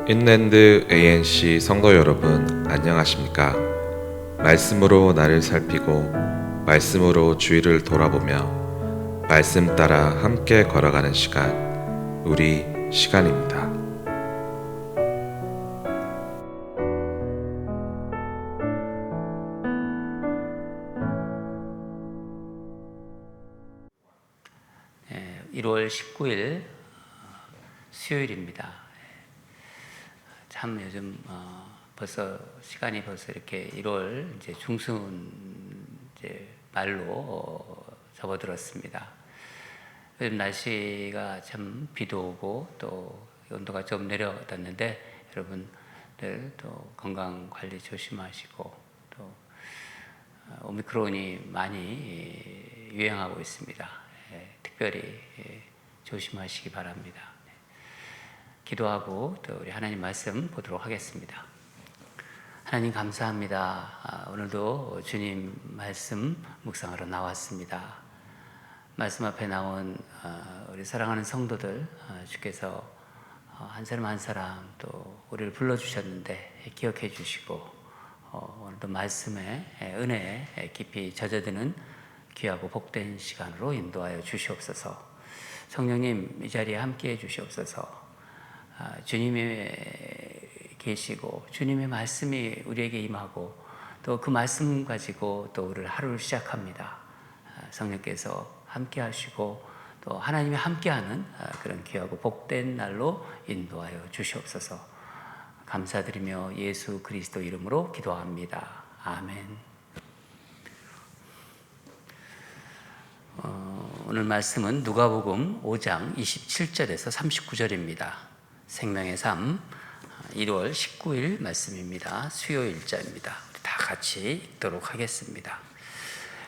인랜드 ANC 성도 여러분, 안녕하십니까? 말씀으로 나를 살피고 말씀으로 주위를 돌아보며 말씀 따라 함께 걸어가는 시간, 우리 시간입니다. 예, 1월 19일 수요일입니다. 참 요즘 벌써 시간이 벌써 이렇게 1월 이제 중순 이제 말로 접어들었습니다. 요즘 날씨가 참 비도 오고 또 온도가 좀 내려갔는데 여러분들 또 건강 관리 조심하시고 또 오미크론이 많이 유행하고 있습니다. 특별히 조심하시기 바랍니다. 기도하고 또 우리 하나님 말씀 보도록 하겠습니다. 하나님 감사합니다. 오늘도 주님 말씀 묵상하러 나왔습니다. 말씀 앞에 나온 우리 사랑하는 성도들, 주께서 한 사람 한 사람 또 우리를 불러주셨는데 기억해 주시고 오늘도 말씀의 은혜에 깊이 젖어드는 귀하고 복된 시간으로 인도하여 주시옵소서. 성령님 이 자리에 함께해 주시옵소서. 주님이 계시고 주님의 말씀이 우리에게 임하고 또 그 말씀 가지고 또 우리를 하루를 시작합니다. 성령께서 함께 하시고 또 하나님이 함께하는 그런 귀하고 복된 날로 인도하여 주시옵소서. 감사드리며 예수 그리스도 이름으로 기도합니다. 아멘. 오늘 말씀은 누가복음 5장 27절에서 39절입니다. 생명의 삶 1월 19일 말씀입니다. 수요일자입니다. 다 같이 읽도록 하겠습니다.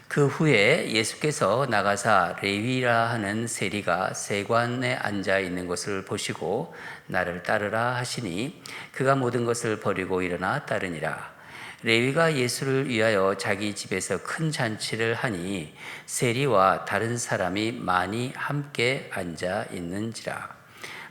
그 후에 예수께서 나가사 레위라 하는 세리가 세관에 앉아 있는 것을 보시고 나를 따르라 하시니 그가 모든 것을 버리고 일어나 따르니라. 레위가 예수를 위하여 자기 집에서 큰 잔치를 하니 세리와 다른 사람이 많이 함께 앉아 있는지라.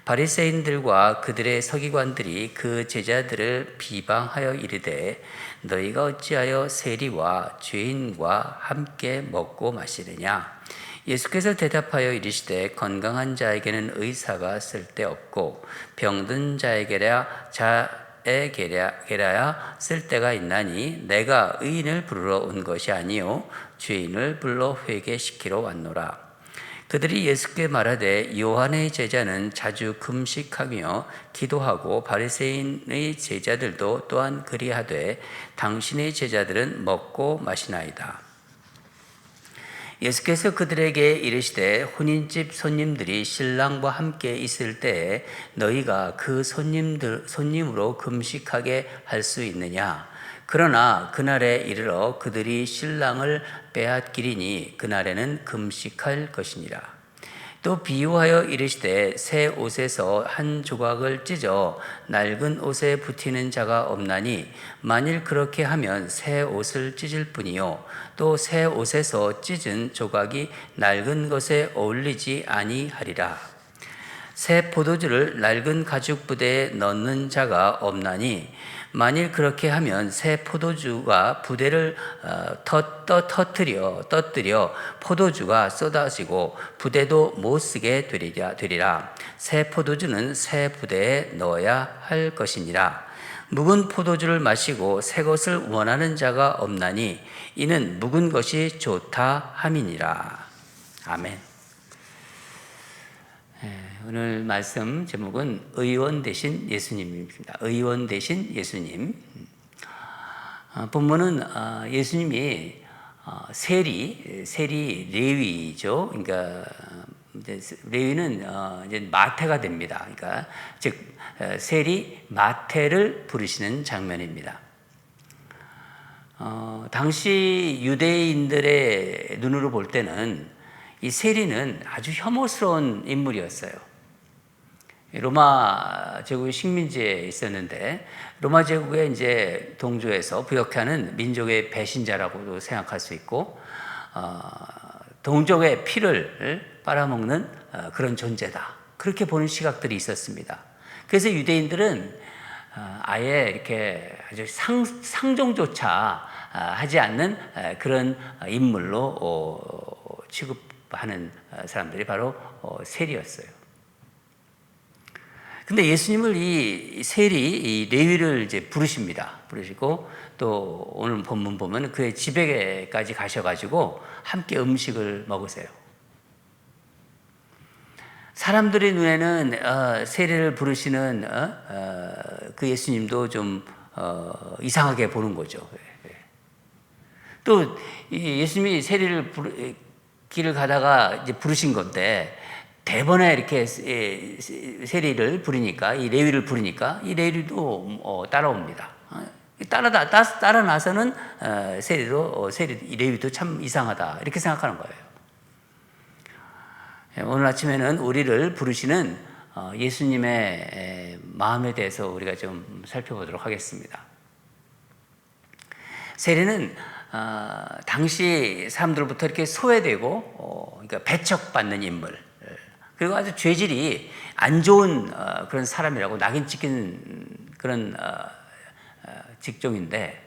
바리새인들과 그들의 서기관들이 그 제자들을 비방하여 이르되 너희가 어찌하여 세리와 죄인과 함께 먹고 마시느냐. 예수께서 대답하여 이르시되 건강한 자에게는 의사가 쓸데없고 병든 자에게라야 쓸데가 있나니 내가 의인을 부르러 온 것이 아니요 죄인을 불러 회개시키러 왔노라. 그들이 예수께 말하되 요한의 제자는 자주 금식하며 기도하고 바리새인의 제자들도 또한 그리하되 당신의 제자들은 먹고 마시나이다. 예수께서 그들에게 이르시되 혼인집 손님들이 신랑과 함께 있을 때에 너희가 그 손님으로 금식하게 할 수 있느냐? 그러나 그날에 이르러 그들이 신랑을 빼앗기리니 그날에는 금식할 것이니라. 또 비유하여 이르시되 새 옷에서 한 조각을 찢어 낡은 옷에 붙이는 자가 없나니 만일 그렇게 하면 새 옷을 찢을 뿐이요 또 새 옷에서 찢은 조각이 낡은 것에 어울리지 아니하리라. 새 포도주를 낡은 가죽 부대에 넣는 자가 없나니 만일 그렇게 하면 새 포도주가 부대를 떠뜨려 포도주가 쏟아지고 부대도 못 쓰게 되리라. 새 포도주는 새 부대에 넣어야 할 것이니라. 묵은 포도주를 마시고 새 것을 원하는 자가 없나니 이는 묵은 것이 좋다 함이니라. 아멘. 오늘 말씀 제목은 의원 되신 예수님입니다. 의원 되신 예수님. 본문은 예수님이 세리 레위죠. 그러니까 레위는 이제 마태가 됩니다. 그러니까 즉 세리 마태를 부르시는 장면입니다. 당시 유대인들의 눈으로 볼 때는 이 세리는 아주 혐오스러운 인물이었어요. 로마 제국의 식민지에 있었는데 로마 제국의 이제 동조에서 부역하는 민족의 배신자라고도 생각할 수 있고 동족의 피를 빨아먹는 그런 존재다. 그렇게 보는 시각들이 있었습니다. 그래서 유대인들은 아예 이렇게 아주 상종조차 하지 않는 그런 인물로 취급하는 사람들이 바로 세리였어요. 근데 예수님을 이 세리, 이 레위를 이제 부르시고 또 오늘 본문 보면 그의 집에까지 가셔가지고 함께 음식을 먹으세요. 사람들의 눈에는 세리를 부르시는 그 예수님도 좀 이상하게 보는 거죠. 또 예수님이 세리를 길을 가다가 이제 부르신 건데 대번에 이렇게 세리를 부르니까 이 레위를 부르니까 이 레위도 따라옵니다. 따라 나서는 세리 레위도 참 이상하다 이렇게 생각하는 거예요. 오늘 아침에는 우리를 부르시는 예수님의 마음에 대해서 우리가 좀 살펴보도록 하겠습니다. 세리는 당시 사람들로부터 이렇게 소외되고 그러니까 배척받는 인물, 그리고 아주 죄질이 안 좋은 그런 사람이라고 낙인 찍힌 그런 직종인데,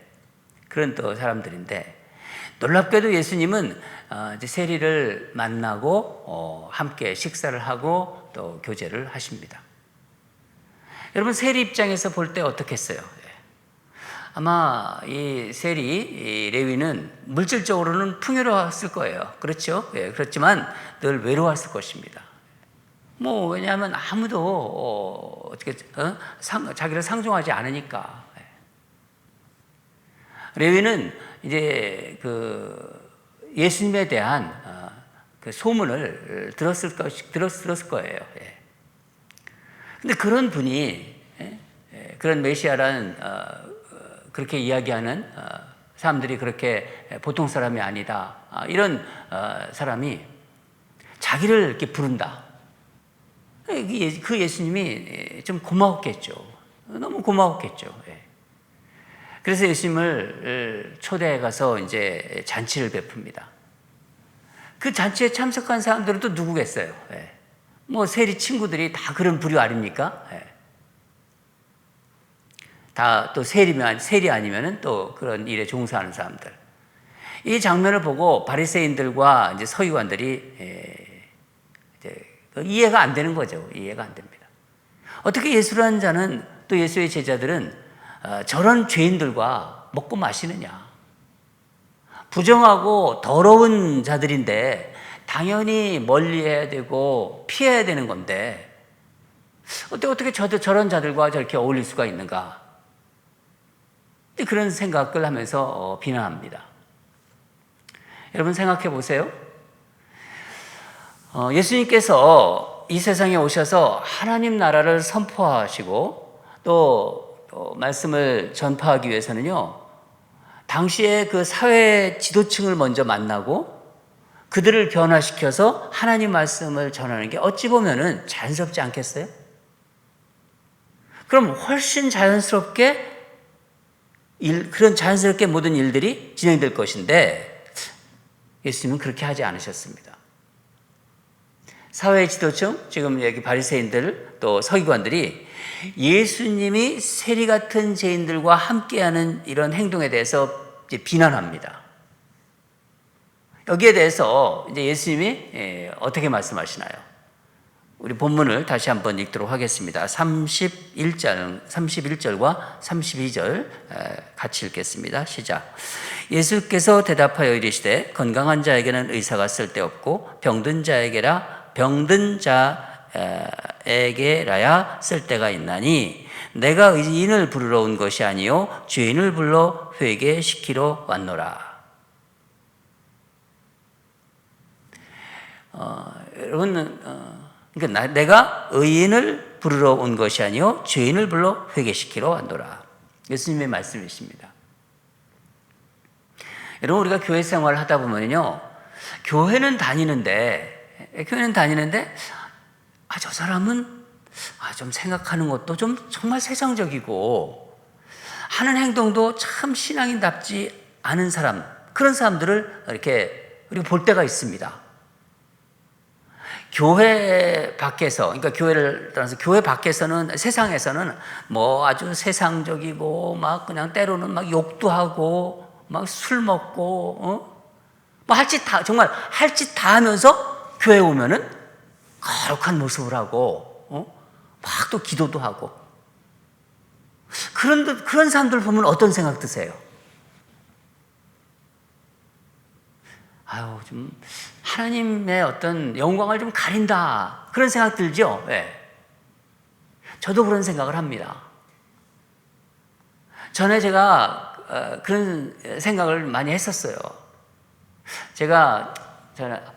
그런 또 사람들인데, 놀랍게도 예수님은 이제 세리를 만나고 함께 식사를 하고 또 교제를 하십니다. 여러분, 세리 입장에서 볼 때 어떻겠어요? 아마 이 세리, 이 레위는 물질적으로는 풍요로웠을 거예요. 그렇죠? 그렇지만 늘 외로웠을 것입니다. 왜냐하면 아무도 자기를 상종하지 않으니까. 레위는 이제 그 예수님에 대한 그 소문을 들었을 거예요. 근데 그런 분이, 그런 메시아라는 그렇게 이야기하는 사람들이 그렇게 보통 사람이 아니다, 이런 사람이 자기를 이렇게 부른다. 그 예수님이 좀 고마웠겠죠. 너무 고마웠겠죠. 그래서 예수님을 초대해 가서 이제 잔치를 베풉니다. 그 잔치에 참석한 사람들은 또 누구겠어요? 세리 친구들이 다 그런 부류 아닙니까? 다 또 세리 아니면은 또 그런 일에 종사하는 사람들. 이 장면을 보고 바리새인들과 이제 서기관들이 이해가 안 되는 거죠. 이해가 안 됩니다. 어떻게 예수라는 자는, 또 예수의 제자들은 저런 죄인들과 먹고 마시느냐? 부정하고 더러운 자들인데 당연히 멀리해야 되고 피해야 되는 건데 어떻게 저런 자들과 저렇게 어울릴 수가 있는가? 그런 생각을 하면서 비난합니다. 여러분, 생각해 보세요. 예수님께서 이 세상에 오셔서 하나님 나라를 선포하시고 또 말씀을 전파하기 위해서는요, 당시에 그 사회 지도층을 먼저 만나고 그들을 변화시켜서 하나님 말씀을 전하는 게 어찌 보면은 자연스럽지 않겠어요? 그럼 훨씬 자연스럽게 그런 자연스럽게 모든 일들이 진행될 것인데 예수님은 그렇게 하지 않으셨습니다. 사회 지도층, 지금 여기 바리새인들 또 서기관들이 예수님이 세리 같은 죄인들과 함께하는 이런 행동에 대해서 이제 비난합니다. 여기에 대해서 이제 예수님이 어떻게 말씀하시나요? 우리 본문을 다시 한번 읽도록 하겠습니다. 31절과 32절 같이 읽겠습니다. 시작. 예수께서 대답하여 이르시되 건강한 자에게는 의사가 쓸데없고 병든 자에게라야 쓸데가 있나니 내가 의인을 부르러 온 것이 아니요 죄인을 불러 회개시키러 왔노라. 여러분, 그러니까 내가 의인을 부르러 온 것이 아니요 죄인을 불러 회개시키러 왔노라. 예수님의 말씀이십니다. 여러분, 우리가 교회 생활을 하다 보면요, 교회는 다니는데 저 사람은 좀 생각하는 것도 좀 정말 세상적이고 하는 행동도 참 신앙인답지 않은 사람, 그런 사람들을 이렇게 우리가 볼 때가 있습니다. 교회 밖에서, 그러니까 교회를 떠나서 교회 밖에서는, 세상에서는 뭐 아주 세상적이고 막 그냥 때로는 막 욕도 하고 막 술 먹고 뭐 할 짓 다, 정말 할 짓 다 하면서 교회 오면은 거룩한 모습을 하고 막 또 기도도 하고, 그런 사람들 보면 어떤 생각 드세요? 아유, 좀 하나님의 어떤 영광을 좀 가린다, 그런 생각 들죠? 네. 저도 그런 생각을 합니다. 전에 제가 그런 생각을 많이 했었어요. 제가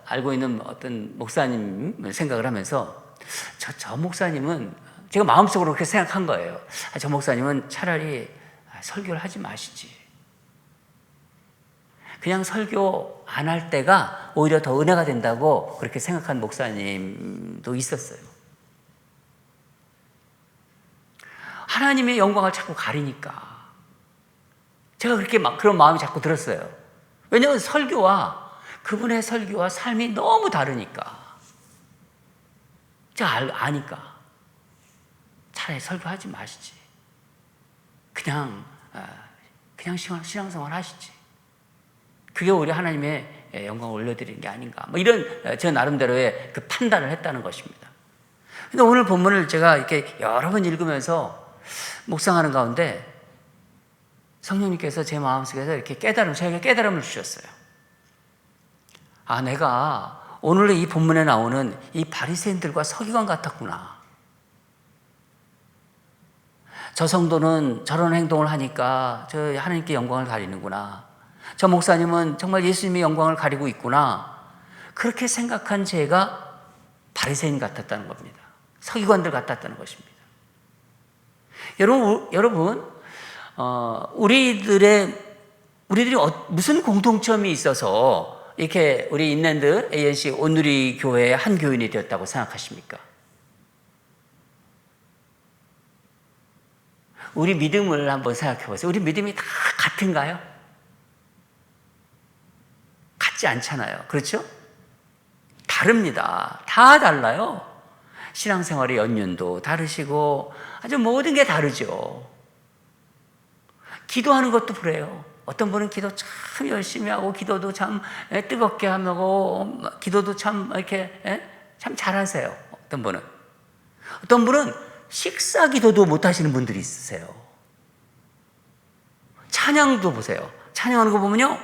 알고 있는 어떤 목사님 생각을 하면서 저 목사님은, 제가 마음속으로 그렇게 생각한 거예요. 저 목사님은 차라리 설교를 하지 마시지. 그냥 설교 안 할 때가 오히려 더 은혜가 된다고 그렇게 생각한 목사님도 있었어요. 하나님의 영광을 자꾸 가리니까 제가 그렇게 그런 마음이 자꾸 들었어요. 왜냐하면 그분의 설교와 삶이 너무 다르니까. 제가 아니까 차라리 설교하지 마시지. 그냥 신앙생활 하시지. 그게 오히려 하나님의 영광을 올려드리는 게 아닌가. 뭐 이런 저 나름대로의 그 판단을 했다는 것입니다. 근데 오늘 본문을 제가 이렇게 여러 번 읽으면서 묵상하는 가운데 성령님께서 제 마음속에서 이렇게 저에게 깨달음을 주셨어요. 아, 내가 오늘 이 본문에 나오는 이 바리새인들과 서기관 같았구나. 저 성도는 저런 행동을 하니까 저 하나님께 영광을 가리는구나. 저 목사님은 정말 예수님의 영광을 가리고 있구나. 그렇게 생각한 제가 바리새인 같았다는 겁니다. 서기관들 같았다는 것입니다. 여러분, 우리들이 무슨 공통점이 있어서 이렇게 우리 인랜드 ANC 온누리 교회의 한 교인이 되었다고 생각하십니까? 우리 믿음을 한번 생각해 보세요. 우리 믿음이 다 같은가요? 같지 않잖아요. 그렇죠? 다릅니다. 다 달라요. 신앙생활의 연륜도 다르시고 아주 모든 게 다르죠. 기도하는 것도 그래요. 어떤 분은 기도 참 열심히 하고 기도도 참 뜨겁게 하고 기도도 참 이렇게 참 잘하세요. 어떤 분은 식사 기도도 못 하시는 분들이 있으세요. 찬양도 보세요. 찬양하는 거 보면요,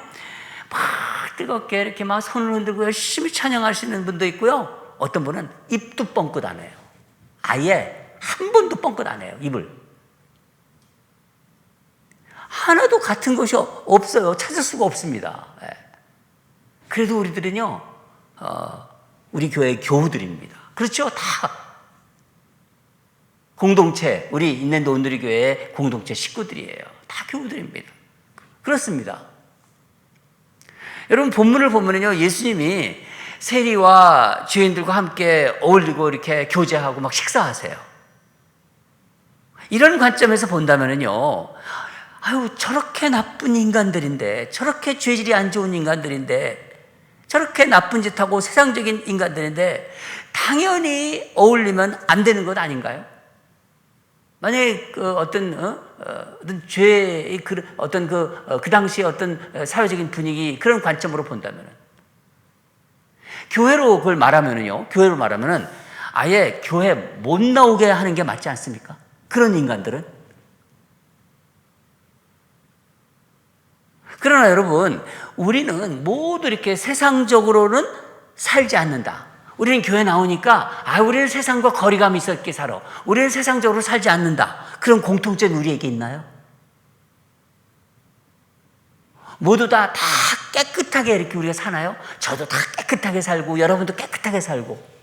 막 뜨겁게 이렇게 막 손을 흔들고 열심히 찬양하시는 분도 있고요. 어떤 분은 입도 뻥끗 안 해요. 아예 한 번도 뻥끗 안 해요. 입을. 하나도 같은 것이 없어요. 찾을 수가 없습니다. 그래도 우리들은요, 우리 교회의 교우들입니다. 그렇죠? 다 공동체, 우리 인랜드 온누리 교회의 공동체 식구들이에요. 다 교우들입니다. 그렇습니다. 여러분, 본문을 보면요, 예수님이 세리와 죄인들과 함께 어울리고 이렇게 교제하고 막 식사하세요. 이런 관점에서 본다면요, 아유, 저렇게 나쁜 인간들인데, 저렇게 죄질이 안 좋은 인간들인데, 저렇게 나쁜 짓하고 세상적인 인간들인데, 당연히 어울리면 안 되는 것 아닌가요? 만약에 어떤 죄의 그 당시의 어떤 사회적인 분위기, 그런 관점으로 본다면은, 교회로 말하면은 아예 교회 못 나오게 하는 게 맞지 않습니까? 그런 인간들은. 그러나 여러분, 우리는 모두 이렇게 세상적으로는 살지 않는다. 우리는 교회 나오니까 우리는 세상과 거리감이 있게 살아. 우리는 세상적으로 살지 않는다. 그런 공통점이 우리에게 있나요? 모두 다 깨끗하게 이렇게 우리가 사나요? 저도 다 깨끗하게 살고 여러분도 깨끗하게 살고.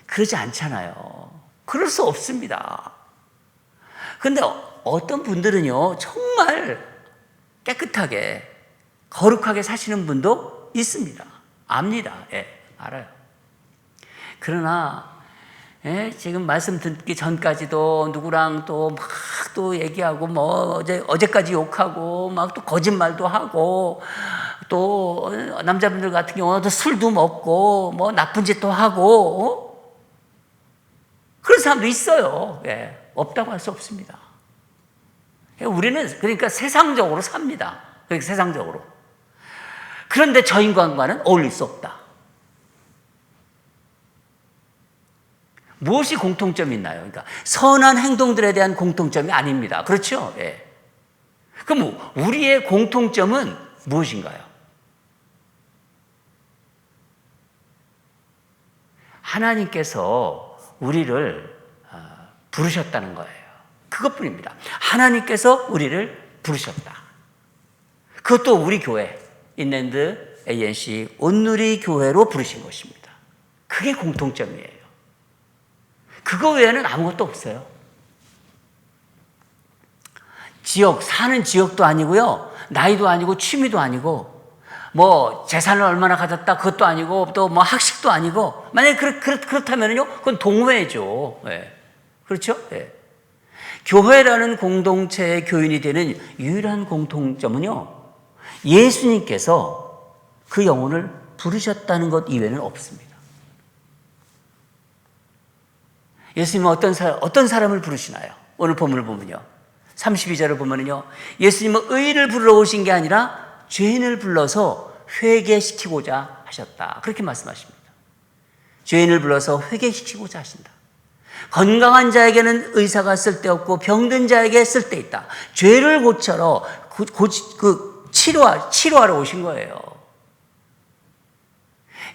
그러지 않잖아요. 그럴 수 없습니다. 그런데 어떤 분들은요, 정말 깨끗하게 거룩하게 사시는 분도 있습니다. 압니다. 알아요. 그러나 지금 말씀 듣기 전까지도 누구랑 또 막 또 얘기하고 뭐 어제까지 욕하고 막 또 거짓말도 하고 또 남자분들 같은 경우는 술도 먹고 뭐 나쁜 짓도 하고 그런 사람도 있어요. 예, 없다고 할 수 없습니다. 우리는 그러니까 세상적으로 삽니다. 그러니까 세상적으로. 그런데 저 인간과는 어울릴 수 없다. 무엇이 공통점이 있나요? 그러니까 선한 행동들에 대한 공통점이 아닙니다. 그렇죠? 예. 그럼 우리의 공통점은 무엇인가요? 하나님께서 우리를 부르셨다는 거예요. 그것뿐입니다. 하나님께서 우리를 부르셨다. 그것도 우리 교회 인랜드 ANC 온누리 교회로 부르신 것입니다. 그게 공통점이에요. 그거 외에는 아무것도 없어요. 지역, 사는 지역도 아니고요, 나이도 아니고 취미도 아니고 뭐 재산을 얼마나 가졌다 그것도 아니고 또 뭐 학식도 아니고, 만약에 그렇다면요 그건 동호회죠. 예. 그렇죠? 예. 교회라는 공동체의 교인이 되는 유일한 공통점은요, 예수님께서 그 영혼을 부르셨다는 것 이외에는 없습니다. 예수님은 어떤 사람을 부르시나요? 오늘 본문을 보면요, 32절을 보면요, 예수님은 의인을 부르러 오신 게 아니라 죄인을 불러서 회개시키고자 하셨다. 그렇게 말씀하십니다. 죄인을 불러서 회개시키고자 하신다. 건강한 자에게는 의사가 쓸데없고 병든 자에게 쓸데있다. 죄를 고쳐러 치료하러 오신 거예요.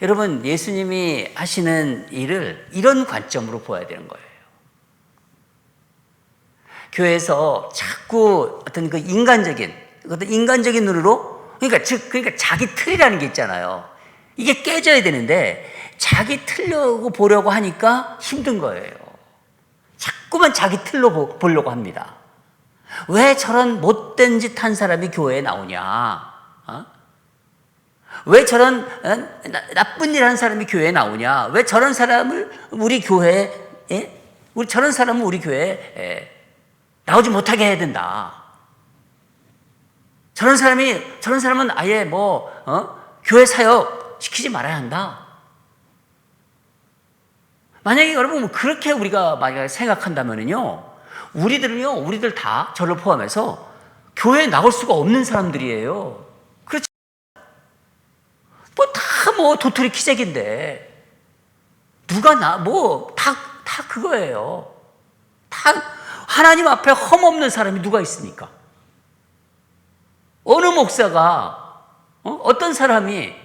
여러분, 예수님이 하시는 일을 이런 관점으로 보아야 되는 거예요. 교회에서 자꾸 어떤 그 인간적인 눈으로, 그러니까 자기 틀이라는 게 있잖아요. 이게 깨져야 되는데 자기 틀려고 보려고 하니까 힘든 거예요. 자꾸만 자기 틀로 보려고 합니다. 왜 저런 못된 짓 한 사람이 교회에 나오냐? 왜 저런 나쁜 일 한 사람이 교회에 나오냐? 왜 저런 사람을 우리 교회에 나오지 못하게 해야 된다. 저런 사람은 아예 교회 사역 시키지 말아야 한다. 만약에 여러분 그렇게 우리가 만약에 생각한다면요, 우리들 다 저를 포함해서 교회에 나올 수가 없는 사람들이에요. 그렇죠? 다 도토리 키재기인데 누가 다 그거예요. 다 하나님 앞에 험없는 사람이 누가 있습니까? 어느 목사가 어떤 사람이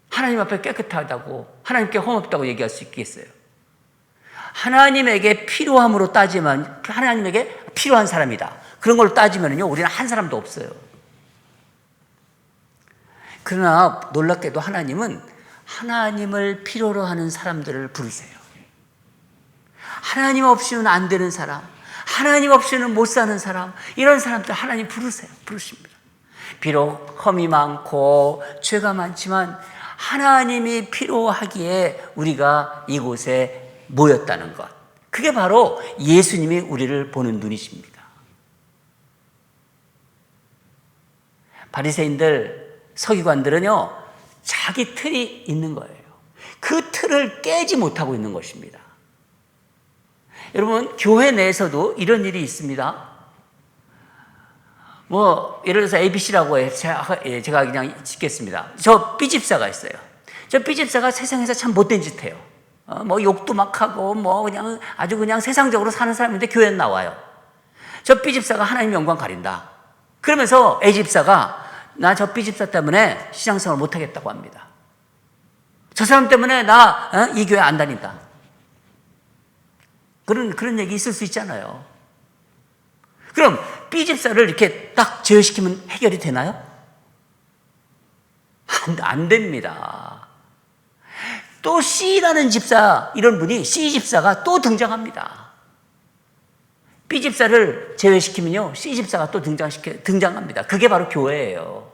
하나님 앞에 깨끗하다고, 하나님께 험없다고 얘기할 수 있겠어요? 하나님에게 필요함으로 따지면 하나님에게 필요한 사람이다. 그런 걸로 따지면요, 우리는 한 사람도 없어요. 그러나 놀랍게도 하나님은 하나님을 필요로 하는 사람들을 부르세요. 하나님 없이는 안 되는 사람, 하나님 없이는 못 사는 사람, 이런 사람들 하나님 부르십니다. 비록 험이 많고 죄가 많지만 하나님이 필요하기에 우리가 이곳에 모였다는 것, 그게 바로 예수님이 우리를 보는 눈이십니다. 바리새인들, 서기관들은요, 자기 틀이 있는 거예요. 그 틀을 깨지 못하고 있는 것입니다. 여러분, 교회 내에서도 이런 일이 있습니다. 예를 들어서 ABC라고 해요. 제가 그냥 짓겠습니다. 저 B집사가 있어요. 저 B집사가 세상에서 참 못된 짓 해요. 욕도 막 하고, 아주 그냥 세상적으로 사는 사람인데 교회에 나와요. 저 B집사가 하나님 영광 가린다. 그러면서 A집사가 나 저 B집사 때문에 신앙생활 못 하겠다고 합니다. 저 사람 때문에 나 이 교회 안 다닌다. 그런 얘기 있을 수 있잖아요. 그럼 B집사를 이렇게 딱 제어시키면 해결이 되나요? 안 됩니다. 또 C라는 집사, 이런 분이 C집사가 또 등장합니다. B집사를 제외시키면요, C집사가 또 등장합니다. 그게 바로 교회예요.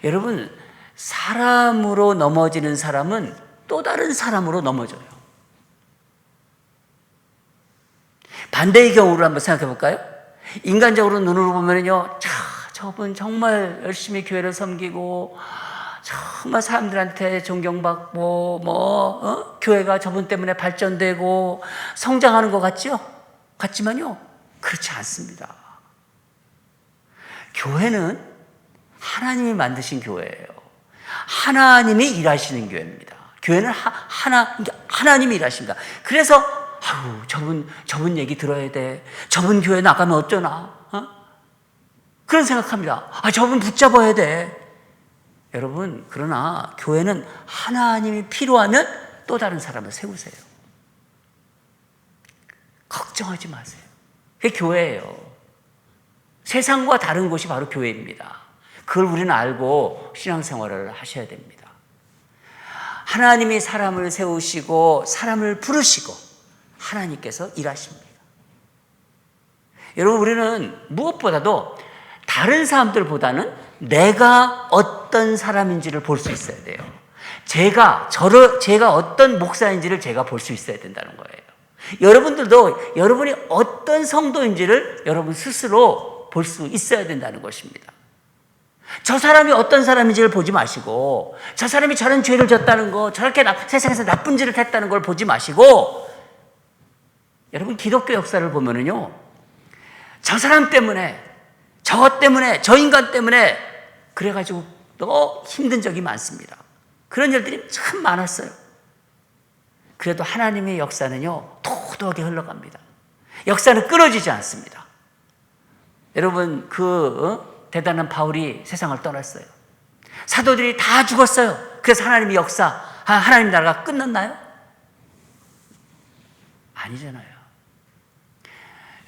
여러분, 사람으로 넘어지는 사람은 또 다른 사람으로 넘어져요. 반대의 경우를 한번 생각해 볼까요? 인간적으로 눈으로 보면요, 저 저분 정말 열심히 교회를 섬기고 정말 사람들한테 존경받고 교회가 저분 때문에 발전되고 성장하는 것 같지만요, 그렇지 않습니다. 교회는 하나님이 만드신 교회예요. 하나님이 일하시는 교회입니다. 교회는 하나님이 일하십니다. 그래서 저분 얘기 들어야 돼. 저분 교회 나가면 어쩌나? 그런 생각합니다. 저분 붙잡아야 돼. 여러분, 그러나 교회는 하나님이 필요하면 또 다른 사람을 세우세요. 걱정하지 마세요. 그게 교회예요. 세상과 다른 곳이 바로 교회입니다. 그걸 우리는 알고 신앙생활을 하셔야 됩니다. 하나님이 사람을 세우시고 사람을 부르시고 하나님께서 일하십니다. 여러분, 우리는 무엇보다도 다른 사람들보다는 내가 어떤 사람인지를 볼 수 있어야 돼요. 제가 어떤 목사인지를 제가 볼 수 있어야 된다는 거예요. 여러분들도 여러분이 어떤 성도인지를 여러분 스스로 볼 수 있어야 된다는 것입니다. 저 사람이 어떤 사람인지를 보지 마시고, 저 사람이 저런 죄를 졌다는 거, 저렇게 세상에서 나쁜 짓을 했다는 걸 보지 마시고, 여러분 기독교 역사를 보면은요, 저 사람 때문에, 저것 때문에, 저 인간 때문에 그래가지고 또 힘든 적이 많습니다. 그런 일들이 참 많았어요. 그래도 하나님의 역사는요, 도도하게 흘러갑니다. 역사는 끊어지지 않습니다. 여러분, 대단한 바울이 세상을 떠났어요. 사도들이 다 죽었어요. 그래서 하나님의 역사, 하나님 나라가 끝났나요? 아니잖아요.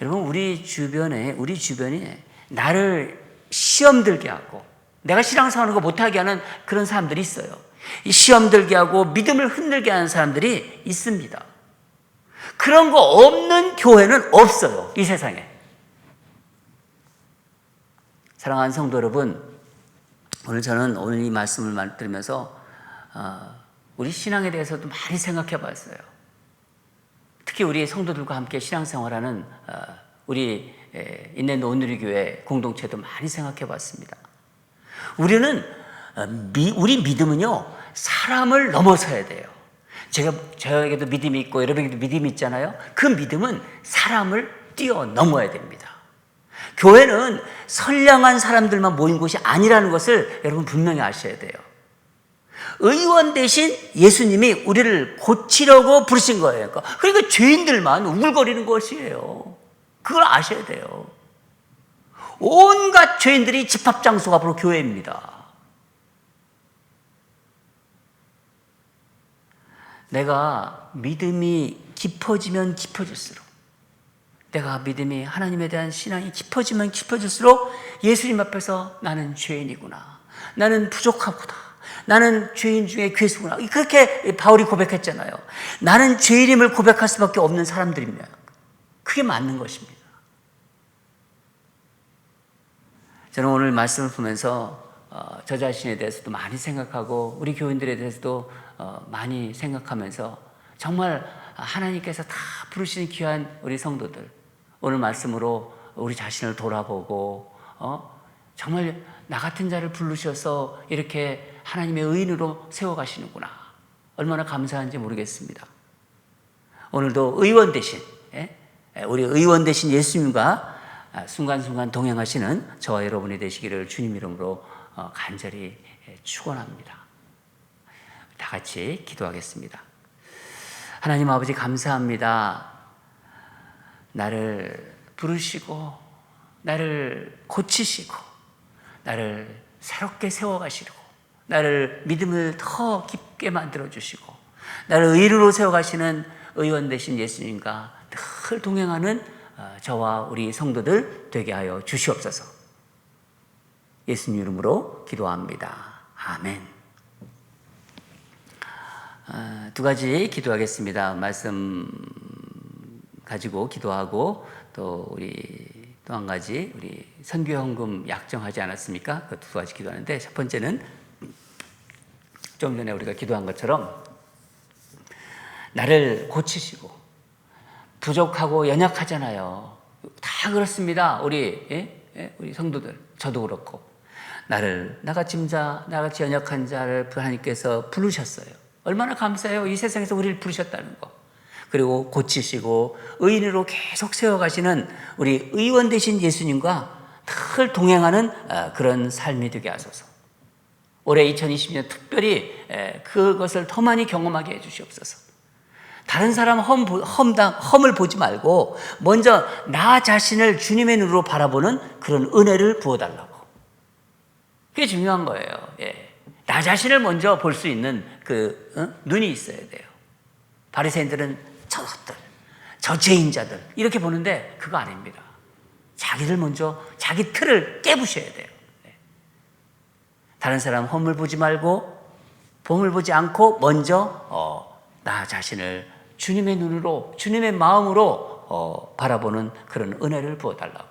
여러분, 우리 주변에 나를 시험 들게 하고 내가 신앙생활하는 거 못하게 하는 그런 사람들이 있어요. 이 시험 들게 하고 믿음을 흔들게 하는 사람들이 있습니다. 그런 거 없는 교회는 없어요, 이 세상에. 사랑하는 성도 여러분, 오늘 이 말씀을 들으면서 우리 신앙에 대해서도 많이 생각해 봤어요. 특히 우리 성도들과 함께 신앙생활하는 우리 인랜드 온누리교회 공동체도 많이 생각해 봤습니다. 우리 믿음은요, 사람을 넘어서야 돼요. 저에게도 믿음이 있고 여러분에게도 믿음이 있잖아요. 그 믿음은 사람을 뛰어넘어야 됩니다. 교회는 선량한 사람들만 모인 곳이 아니라는 것을 여러분 분명히 아셔야 돼요. 의원 대신 예수님이 우리를 고치려고 부르신 거예요. 그러니까 죄인들만 우글거리는 것이에요. 그걸 아셔야 돼요. 온갖 죄인들이 집합 장소가 바로 교회입니다. 내가 믿음이 깊어지면 깊어질수록, 내가 믿음이 하나님에 대한 신앙이 깊어지면 깊어질수록 예수님 앞에서 나는 죄인이구나, 나는 부족하구나, 나는 죄인 중에 괴수구나, 그렇게 바울이 고백했잖아요. 나는 죄인임을 고백할 수밖에 없는 사람들입니다. 그게 맞는 것입니다. 저는 오늘 말씀을 보면서 저 자신에 대해서도 많이 생각하고 우리 교인들에 대해서도 많이 생각하면서 정말 하나님께서 다 부르시는 귀한 우리 성도들, 오늘 말씀으로 우리 자신을 돌아보고 정말 나 같은 자를 부르셔서 이렇게 하나님의 의인으로 세워가시는구나, 얼마나 감사한지 모르겠습니다. 오늘도 의원 대신, 우리 의원 대신 예수님과 순간순간 동행하시는 저와 여러분이 되시기를 주님 이름으로 간절히 축원합니다. 다 같이 기도하겠습니다. 하나님 아버지, 감사합니다. 나를 부르시고 나를 고치시고 나를 새롭게 세워가시고 나를 믿음을 더 깊게 만들어주시고 나를 의인으로 세워가시는 의원 되신 예수님과 늘 동행하는 저와 우리 성도들 되게 하여 주시옵소서. 예수님 이름으로 기도합니다. 아멘. 두 가지 기도하겠습니다. 말씀 가지고 기도하고 또 한 가지 우리 선교헌금 약정하지 않았습니까? 그 두 가지 기도하는데, 첫 번째는 좀 전에 우리가 기도한 것처럼 나를 고치시고, 부족하고 연약하잖아요. 다 그렇습니다. 우리 성도들 저도 그렇고 나같이 연약한 자를 하나님께서 부르셨어요. 얼마나 감사해요. 이 세상에서 우리를 부르셨다는 거. 그리고 고치시고 의인으로 계속 세워가시는 우리 의원 되신 예수님과 늘 동행하는 그런 삶이 되게 하소서. 올해 2020년 특별히 그것을 더 많이 경험하게 해주시옵소서. 다른 사람 험을 보지 말고 먼저 나 자신을 주님의 눈으로 바라보는 그런 은혜를 부어달라고. 그게 중요한 거예요. 나 자신을 먼저 볼 수 있는 눈이 있어야 돼요. 바리새인들은 저것들, 저 죄인자들 이렇게 보는데 그거 아닙니다. 자기를 먼저 자기 틀을 깨부셔야 돼요. 다른 사람 험을 보지 말고 봄을 보지 않고 먼저 나 자신을 주님의 눈으로 주님의 마음으로 바라보는 그런 은혜를 부어달라고.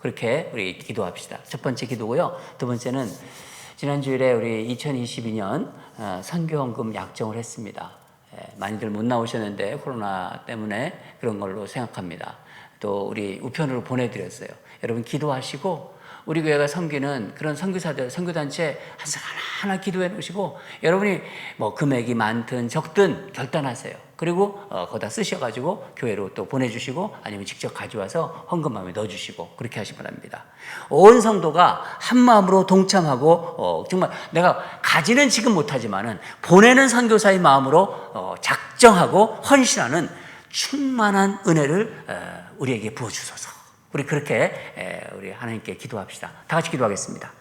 그렇게 우리 기도합시다. 첫 번째 기도고요. 두 번째는 지난 주일에 우리 2022년 선교헌금 약정을 했습니다. 많이들 못 나오셨는데 코로나 때문에 그런 걸로 생각합니다. 또 우리 우편으로 보내드렸어요. 여러분 기도하시고 우리 교회가 섬기는 그런 선교사들, 선교단체 하나 기도해 놓으시고 여러분이 뭐 금액이 많든 적든 결단하세요. 그리고 거기다 쓰셔가지고 교회로 또 보내주시고 아니면 직접 가져와서 헌금함에 넣어주시고 그렇게 하시기 바랍니다. 온 성도가 한 마음으로 동참하고 정말 내가 가지는 지금 못하지만은 보내는 선교사의 마음으로 작정하고 헌신하는 충만한 은혜를 우리에게 부어주소서. 우리 그렇게 우리 하나님께 기도합시다. 다 같이 기도하겠습니다.